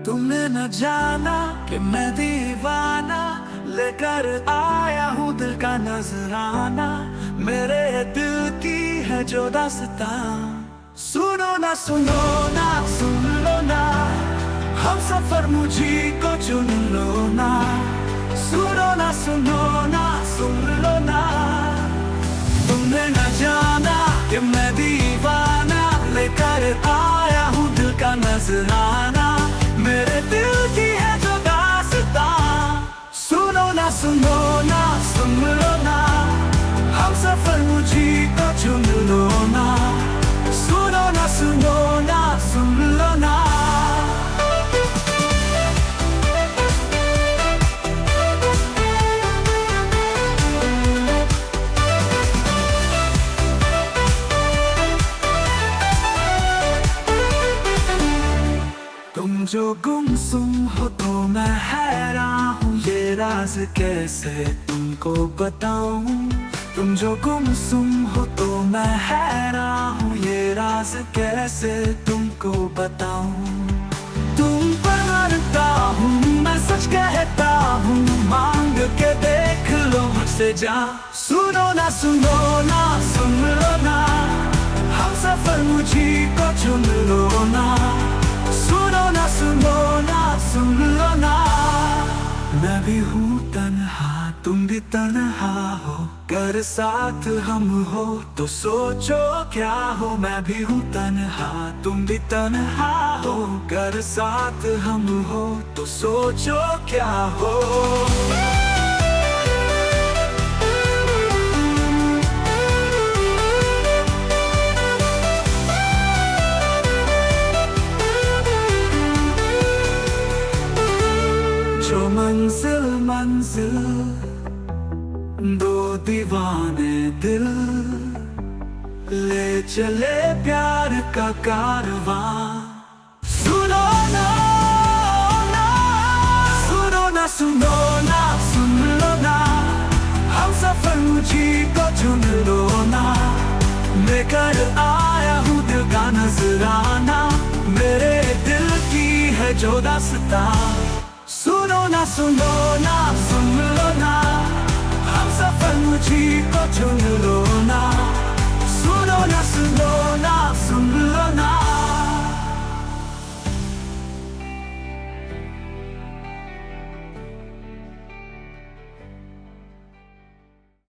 तुमने न जाना कि मैं दीवाना लेकर आया हूँ दिल का नजराना। मेरे दिल की है जो दास्तां, सुनो ना सुनो ना सुन लो ना, हम सफर मुझी को चुन लो ना। सुनो ना सुनो ना सुन लो ना, तुमने न जाना कि मैं दीवाना लेकर आया हूँ दिल का नजराना। मेरे दिल की है जो दास्तां, सुनो ना सुनो ना सुन लो ना, हम सफर मुझी को चुन लो ना। सुनो ना सुनो ना सुन लो ना। तुम जो गुमसुम हो तो मैं हैरान हूँ, ये राज कैसे तुमको बताऊं। तुम जो गुमसुम हो तो मैं हैरान हूँ, ये राज कैसे तुमको बताऊं। तुम पर मरता हूँ मैं सच कहता हूँ, मांग के देख लो मुझसे जा। सुनो ना सुनो ना सुन लो ना, हम सफर मुझी को चुन लो ना। सुनो ना सुनो ना सुन लो ना, मैं भी हूँ तन्हा तुम भी तन्हा हो, अगर साथ हम हो तो सोचो क्या हो। मैं भी हूँ तन्हा तुम भी तन्हा हो, अगर साथ हम हो तो सोचो क्या हो। जो मंजिल मंजिल दो दीवाने दिल ले चले प्यार का कारवां। सुनो ना ना सुनो ना सुनो ना सुन लो ना, हम सफर मुझी को चुन लो ना। लेकर आया हूँ दिल का नजराना, मेरे दिल की है जो दास्तां। सुनो ना सुनो ना सुन लो ना, हम सफर मुझी को चुन लो ना। सुनो ना सुनो ना सुन लो ना।